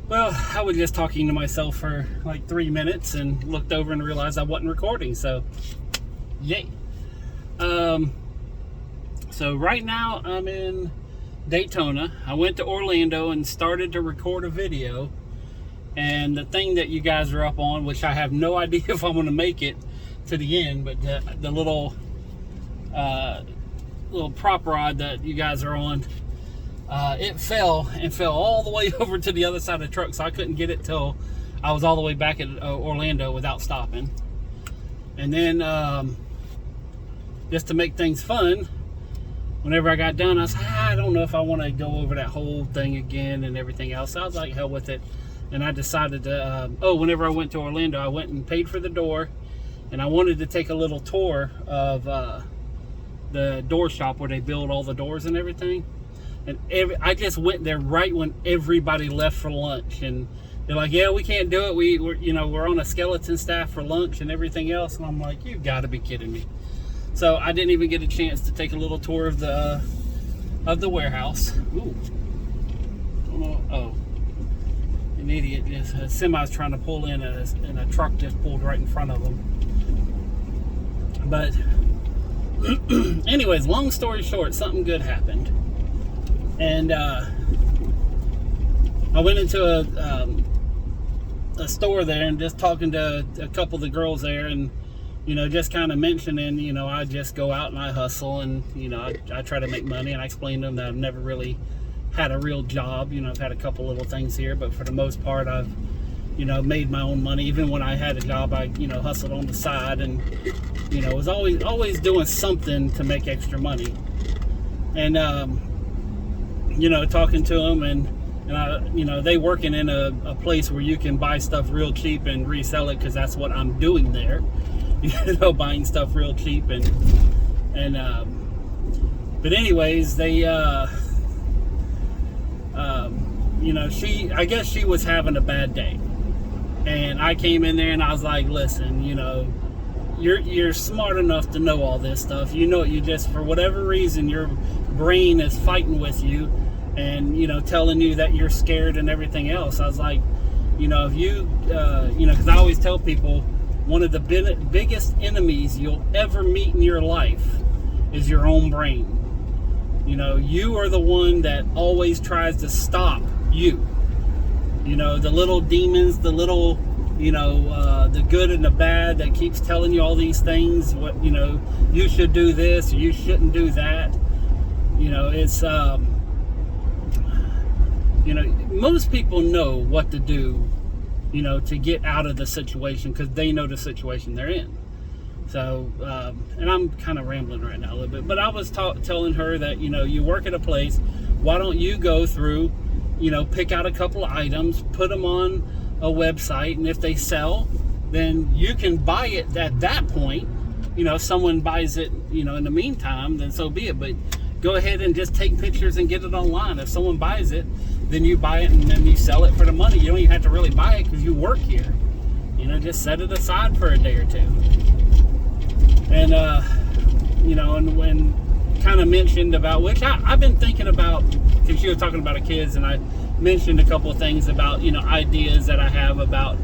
Well, I was just talking to myself for like 3 minutes and looked over and realized I wasn't recording, so yay. So right now I'm in Daytona. I went to Orlando and started to record a video, and the thing that you guys are up on, which I have no idea if I'm going to make it to the end, but the little prop rod that you guys are on, it fell all the way over to the other side of the truck, so I couldn't get it till I was all the way back at Orlando without stopping. And then just to make things fun, whenever I got done, I was like, I don't know if I want to go over that whole thing again and everything else. So I was like, hell with it. And I decided to, whenever I went to Orlando, I went and paid for the door, and I wanted to take a little tour of the door shop where they build all the doors and everything. And I just went there right when everybody left for lunch, and they're like, yeah, we can't do it. We're on a skeleton staff for lunch and everything else. And I'm like, you've got to be kidding me. So I didn't even get a chance to take a little tour of the warehouse. Ooh. Oh, an idiot. A semi's trying to pull in, and a truck just pulled right in front of them. But anyways, long story short, something good happened. And I went into a store there and just talking to a couple of the girls there, and just kind of mentioning, I just go out and I hustle, and I try to make money, and I explained to them that I've never really had a real job. I've had a couple little things here, but for the most part I've made my own money. Even when I had a job, I hustled on the side, and was always doing something to make extra money. And talking to them, and I, they working in a place where you can buy stuff real cheap and resell it, because that's what I'm doing there. Buying stuff real cheap, and but anyways, they I guess she was having a bad day, and I came in there and I was like, listen, you're smart enough to know all this stuff. You just, for whatever reason, your brain is fighting with you, and telling you that you're scared and everything else. I was like, if you because I always tell people, one of the biggest enemies you'll ever meet in your life is your own brain. You are the one that always tries to stop you. The little demons, the little, the good and the bad that keeps telling you all these things. What, you should do this, or you shouldn't do that. It's, most people know what to do, to get out of the situation, because they know the situation they're in. So, and I'm kind of rambling right now a little bit, but I was telling her that, you work at a place, why don't you go through, pick out a couple of items, put them on a website, and if they sell, then you can buy it at that point. If someone buys it, in the meantime, then so be it. But go ahead and just take pictures and get it online. If someone buys it, then you buy it and then you sell it for the money. You don't even have to really buy it because you work here. Just set it aside for a day or two. And, and when kind of mentioned about, which I've been thinking about, because you were talking about the kids, and I mentioned a couple of things about, ideas that I have about,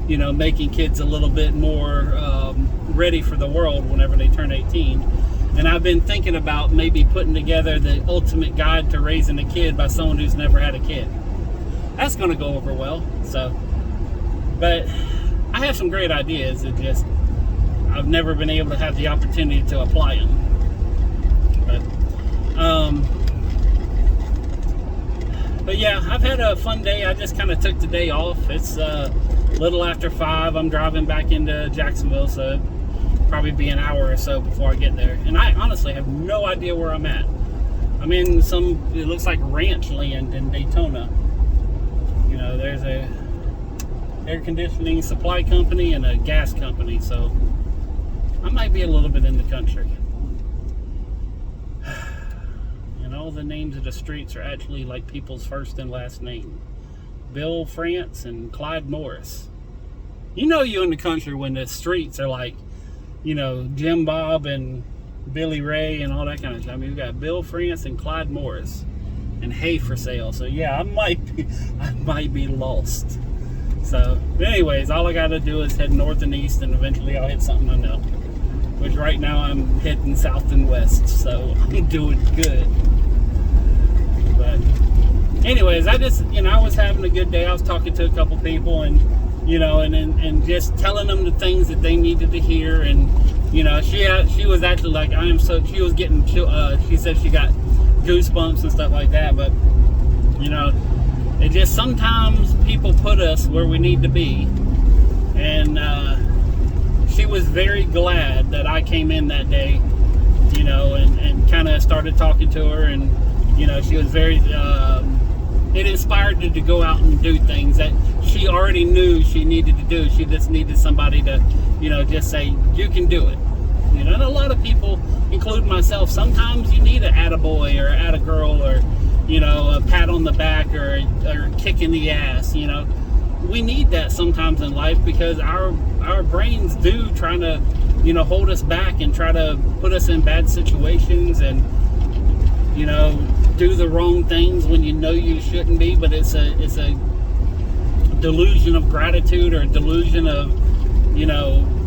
making kids a little bit more ready for the world whenever they turn 18. And I've been thinking about maybe putting together the ultimate guide to raising a kid by someone who's never had a kid. That's going to go over well. So, but I have some great ideas. It just, I've never been able to have the opportunity to apply them. But yeah, I've had a fun day. I just kind of took the day off. It's a little after 5. I'm driving back into Jacksonville, so it'll probably be an hour or so before I get there. And I honestly have no idea where I'm at. I'm in it looks like ranch land in Daytona. There's a air conditioning supply company and a gas company, so I might be a little bit in the country. And all the names of the streets are actually like people's first and last name. Bill France and Clyde Morris. You're in the country when the streets are like, Jim Bob and Billy Ray and all that kind of stuff. I mean, we've got Bill France and Clyde Morris. and hay for sale. So yeah, I might be lost. So anyways, all I gotta do is head north and east, and eventually I'll hit something I know. Which right now I'm heading south and west, so I'm doing good. But anyways, I was having a good day. I was talking to a couple people, and and just telling them the things that they needed to hear. And she was actually like, she was getting, she said she got goosebumps and stuff like that. But it just, sometimes people put us where we need to be, and she was very glad that I came in that day, and kind of started talking to her, and she was very, it inspired her to go out and do things that she already knew she needed to do. She just needed somebody to, just say, you can do it. And a lot of people, including myself, sometimes you need an attaboy or attagirl, or a pat on the back, or kick in the ass. We need that sometimes in life, because our brains do try to hold us back and try to put us in bad situations, and do the wrong things when you shouldn't be. But it's a delusion of gratitude, or a delusion of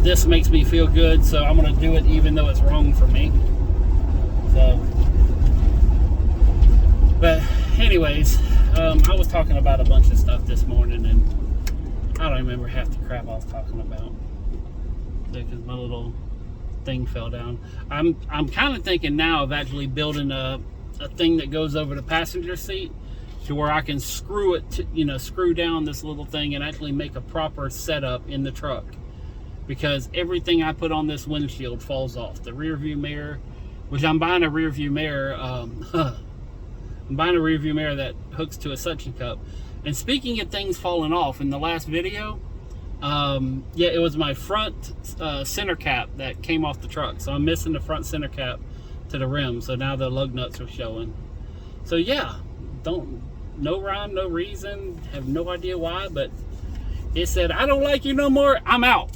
this makes me feel good, so I'm going to do it even though it's wrong for me. So, but anyways, I was talking about a bunch of stuff this morning, and I don't remember half the crap I was talking about because my little thing fell down. I'm kind of thinking now of actually building a thing that goes over the passenger seat, to where I can screw it to, screw down this little thing and actually make a proper setup in the truck. Because everything I put on this windshield falls off. The rear view mirror, which I'm buying a rear view mirror. I'm buying a rear view mirror that hooks to a suction cup. And speaking of things falling off, in the last video, it was my front center cap that came off the truck. So I'm missing the front center cap to the rim. So now the lug nuts are showing. So yeah, no rhyme, no reason, have no idea why, but it said, I don't like you no more, I'm out.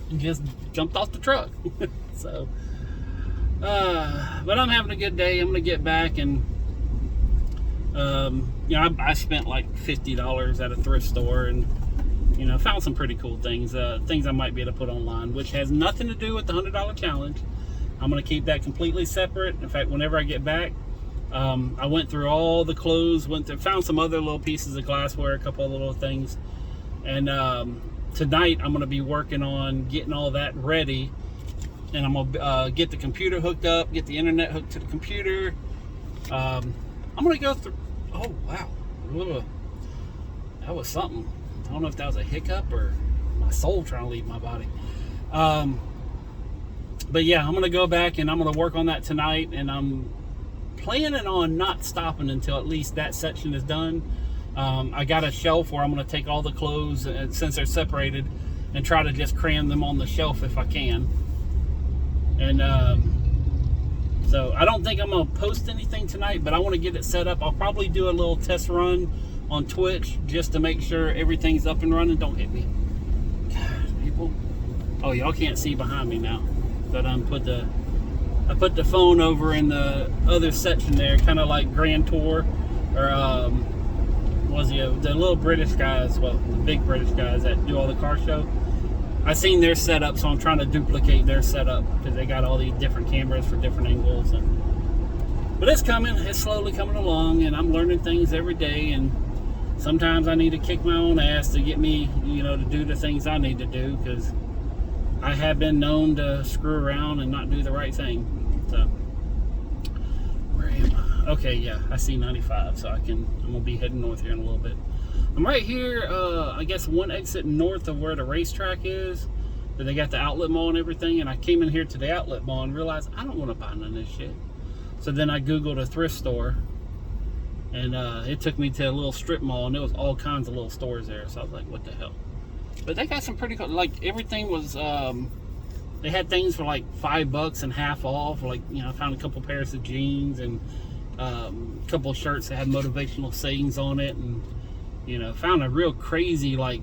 And just jumped off the truck. So, but I'm having a good day. I'm gonna get back, and I spent like $50 at a thrift store, and found some pretty cool things, things I might be able to put online, which has nothing to do with the $100 challenge. I'm gonna keep that completely separate. In fact, whenever I get back, I went through all the clothes, found some other little pieces of glassware, a couple of little things, and tonight I'm going to be working on getting all that ready, and I'm going to get the computer hooked up, get the internet hooked to the computer. I'm going to go through, oh wow, that was something. I don't know if that was a hiccup or my soul trying to leave my body. But yeah, I'm going to go back and I'm going to work on that tonight, and I'm planning on not stopping until at least that section is done. I got a shelf where I'm going to take all the clothes, since they're separated, and try to just cram them on the shelf if I can. And so I don't think I'm going to post anything tonight, but I want to get it set up. I'll probably do a little test run on Twitch just to make sure everything's up and running. Don't hit me. God, people. Oh, y'all can't see behind me now, but I put the phone over in the other section there, kind of like Grand Tour, or the little British guys, the big British guys that do all the car show. I seen their setup, so I'm trying to duplicate their setup, because they got all these different cameras for different angles. But it's coming, it's slowly coming along, and I'm learning things every day, and sometimes I need to kick my own ass to get me, to do the things I need to do, because I have been known to screw around and not do the right thing. So, where am I? Okay, yeah, I see 95, so I'm gonna be heading north here in a little bit. I'm right here, I guess one exit north of where the racetrack is, but they got the outlet mall and everything, and I came in here to the outlet mall and realized I don't want to buy none of this shit. So then I Googled a thrift store, and it took me to a little strip mall, and there was all kinds of little stores there, so I was like, what the hell? But they got some pretty cool, like, everything was, they had things for like $5 and half off, like, I found a couple pairs of jeans, and a couple of shirts that had motivational sayings on it, and found a real crazy like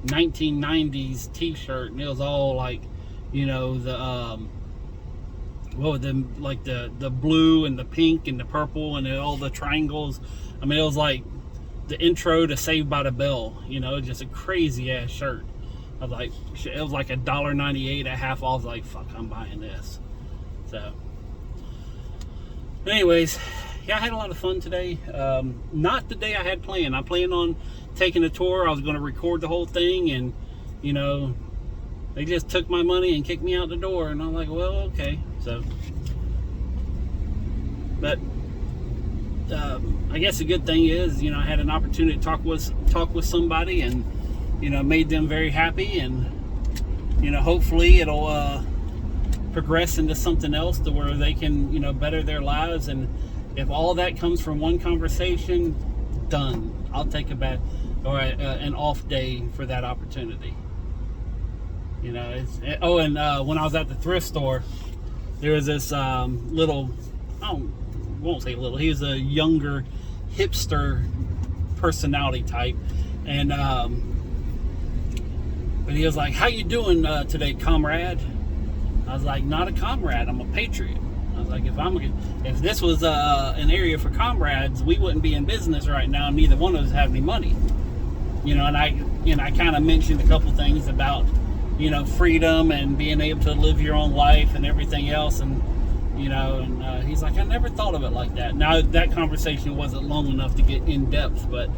1990s t-shirt, and it was all like the what them, like the blue and the pink and the purple and all the triangles. I mean, it was like the intro to Saved by the Bell, you know, just a crazy ass shirt. I was like, it was like $1.98 at half off. I was like, fuck, I'm buying this. So, anyways, yeah, I had a lot of fun today. Not the day I had planned. I planned on taking a tour. I was going to record the whole thing, and you know, they just took my money and kicked me out the door, and I'm like, well, okay. So, but I guess the good thing is, you know, I had an opportunity to talk with somebody, and you know, made them very happy, and you know, hopefully it'll progress into something else to where they can, you know, better their lives. And if all that comes from one conversation, done. I'll take an off day for that opportunity. You know, when I was at the thrift store, there was this little, I won't say little, he was a younger hipster personality type, and but he was like, how you doing today, comrade? I was like, not a comrade, I'm a patriot. I was like, if this was an area for comrades, we wouldn't be in business right now. Neither one of us have any money. You know, and I kind of mentioned a couple things about, you know, freedom and being able to live your own life and everything else. And, you know, and he's like, I never thought of it like that. Now, that conversation wasn't long enough to get in depth, but,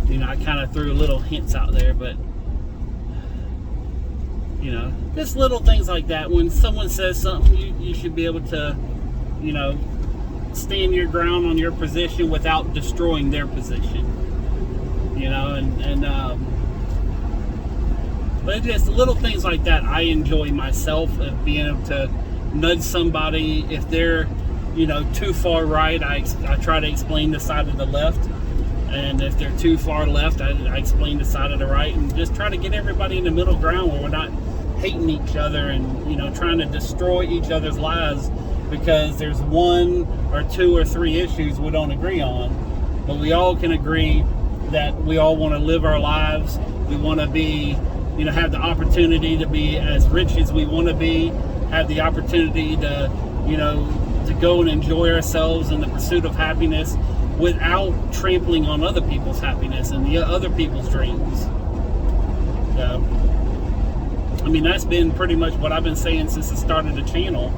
you know, I kind of threw little hints out there. But, you know, just little things like that. When someone says something, you should be able to, you know, stand your ground on your position without destroying their position. You know, but just little things like that I enjoy myself, of being able to nudge somebody if they're, you know, too far right. I try to explain the side of the left, and if they're too far left, I explain the side of the right, and just try to get everybody in the middle ground where we're not hating each other and, you know, trying to destroy each other's lives because there's one or two or three issues we don't agree on. But we all can agree that we all want to live our lives. We want to be, you know, have the opportunity to be as rich as we want to be, have the opportunity to, you know, to go and enjoy ourselves in the pursuit of happiness without trampling on other people's happiness and the other people's dreams. So, I mean, that's been pretty much what I've been saying since the start of the channel,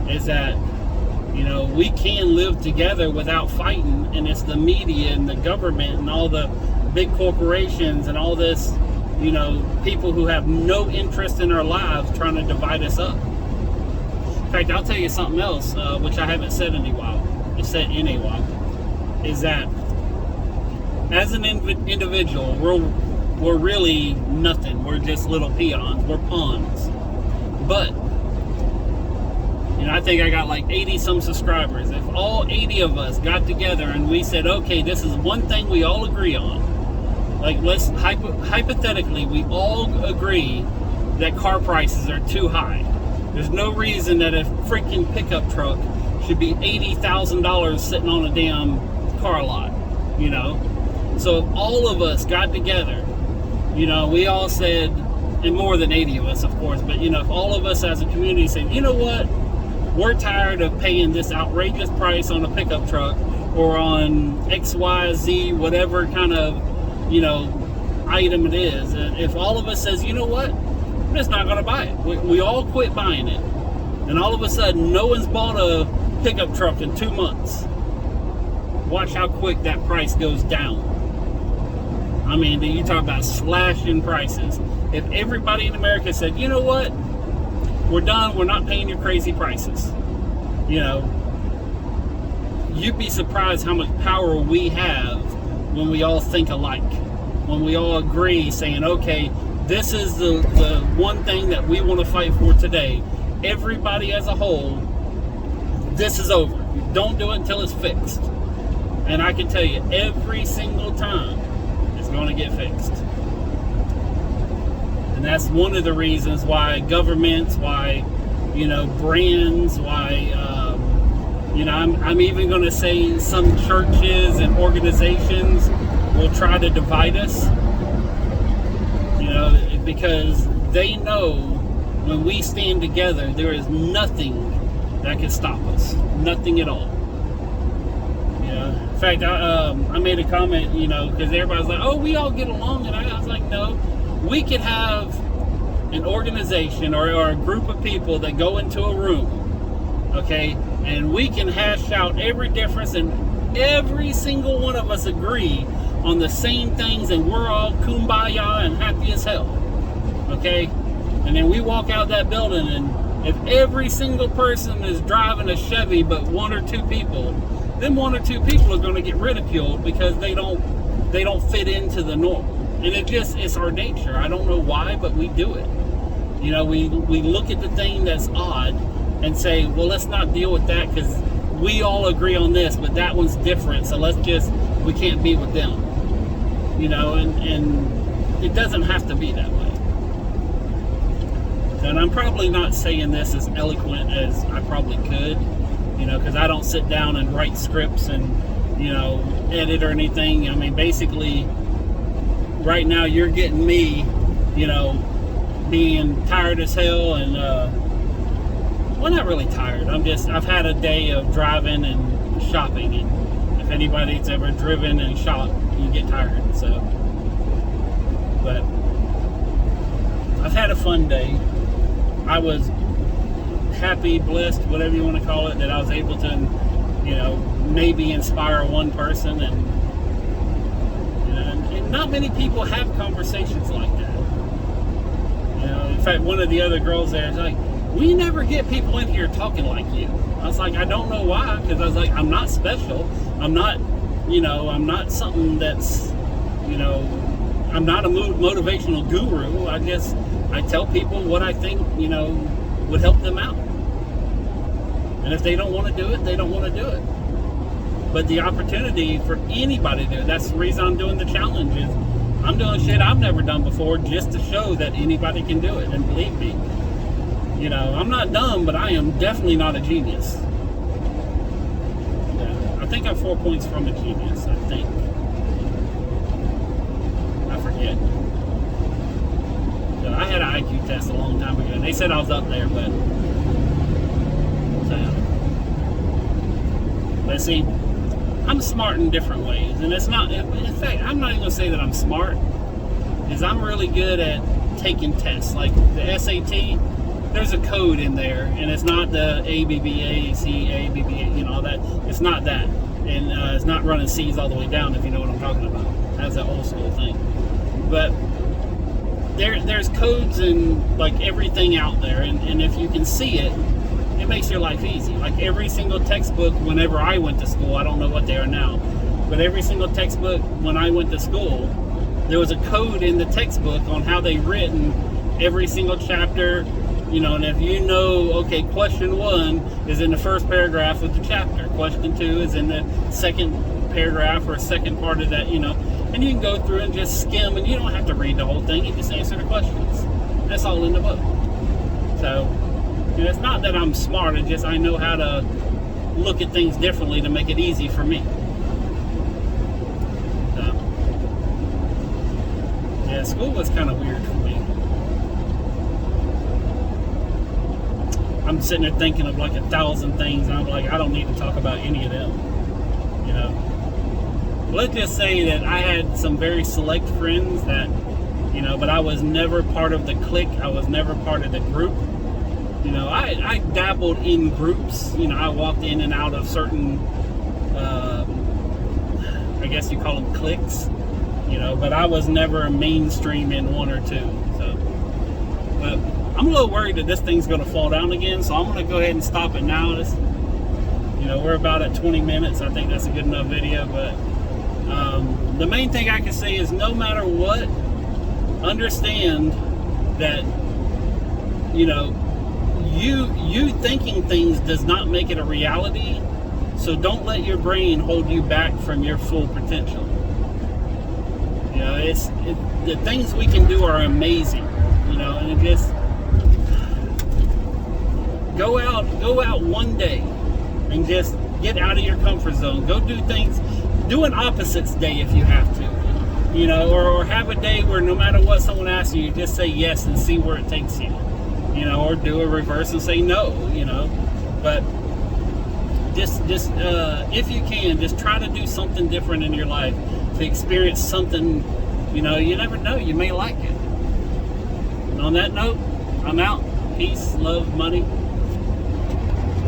is that, you know, we can live together without fighting, and it's the media and the government and all the big corporations and all this, you know, people who have no interest in our lives trying to divide us up. In fact, I'll tell you something else, which I haven't said in a while, is that as an individual, we're really nothing. We're just little peons. We're pawns. But, you know, I think I got like 80 some subscribers. If all 80 of us got together and we said, okay, this is one thing we all agree on. Like, let's hypothetically, we all agree that car prices are too high. There's no reason that a freaking pickup truck should be $80,000 sitting on a damn car lot, you know? So if all of us got together, you know, we all said, and more than 80 of us, of course, but, you know, if all of us as a community said, you know what, we're tired of paying this outrageous price on a pickup truck or on XYZ, whatever kind of, you know, item it is. And if all of us says, you know what, I'm just not going to buy it. We all quit buying it. And all of a sudden, no one's bought a pickup truck in 2 months. Watch how quick that price goes down. I mean, you talk about slashing prices. If everybody in America said, you know what, we're done, we're not paying your crazy prices, you know, you'd be surprised how much power we have when we all think alike, when we all agree, saying, okay, this is the one thing that we want to fight for today. Everybody as a whole, this is over. Don't do it until it's fixed. And I can tell you, every single time, it's going to get fixed. And that's one of the reasons why governments, why, you know, brands, why, you know, I'm even going to say some churches and organizations will try to divide us, you know, because they know when we stand together, there is nothing that could stop us. Nothing at all. In fact, I made a comment, because everybody's like, oh, we all get along. And I was like, no, we could have an organization or a group of people that go into a room, okay, and we can hash out every difference, and every single one of us agree on the same things, and we're all kumbaya and happy as hell, okay? And then we walk out that building, and if every single person is driving a Chevy but one or two people, then one or two people are going to get ridiculed because they don't fit into the norm. And it's our nature. I don't know why, but we do it. We look at the thing that's odd and say, well, let's not deal with that because we all agree on this, but that one's different, so we can't be with them. And it doesn't have to be that way. And I'm probably not saying this as eloquent as I probably could, because I don't sit down and write scripts and, edit or anything. I mean, basically, right now you're getting me, being tired as hell and, well, not really tired. I've had a day of driving and shopping, and if anybody's ever driven and shopped, you get tired, so. But I've had a fun day. I was happy, blessed, whatever you want to call it, that I was able to, maybe inspire one person, and not many people have conversations like that. In fact, one of the other girls there is like, we never get people in here talking like you. I was like, I don't know why, because I was like, I'm not special. I'm not, I'm not something that's, I'm not a motivational guru. I tell people what I think, would help them out. And if they don't want to do it, they don't want to do it. But the opportunity for anybody to do it, that's the reason I'm doing the challenge, is I'm doing shit I've never done before just to show that anybody can do it. And believe me, I'm not dumb, but I am definitely not a genius. Yeah, I think I'm 4 points from a genius, I think. I forget. So I had an IQ test a long time ago. They said I was up there, but see, I'm smart in different ways. And it's not, in fact, I'm not even going to say that I'm smart, is I'm really good at taking tests. Like the SAT, there's a code in there, and it's not the ABBA, all that. It's not that. And it's not running C's all the way down, if you know what I'm talking about. That's an old school thing. But there's codes and like everything out there, and if you can see it, it makes your life easy. Like every single textbook, whenever I went to school, I don't know what they are now, but every single textbook when I went to school, there was a code in the textbook on how they written every single chapter, and if okay, question 1 is in the first paragraph of the chapter, question 2 is in the second paragraph or second part of that, and you can go through and just skim, and you don't have to read the whole thing, you just answer the questions. That's all in the book. So, it's not that I'm smart, it's just I know how to look at things differently to make it easy for me. Yeah, school was kind of weird for me. I'm sitting there thinking of like 1,000 things, and I'm like, I don't need to talk about any of them. Let's just say that I had some very select friends that, but I was never part of the clique. I was never part of the group. I dabbled in groups. I walked in and out of certain, I guess you call them cliques, but I was never mainstream in one or two. So, but I'm a little worried that this thing's going to fall down again, so I'm going to go ahead and stop it now. We're about at 20 minutes. I think that's a good enough video, but the main thing I can say is no matter what, understand that, you thinking things does not make it a reality, so don't let your brain hold you back from your full potential. The things we can do are amazing, and it just go out one day and just get out of your comfort zone. Go do things. Do an opposites day if you have to, or have a day where no matter what someone asks you, just say yes and see where it takes you, or do a reverse and say no, But just if you can, just try to do something different in your life to experience something. You know, you never know, you may like it. And on that note, I'm out. Peace, love, money.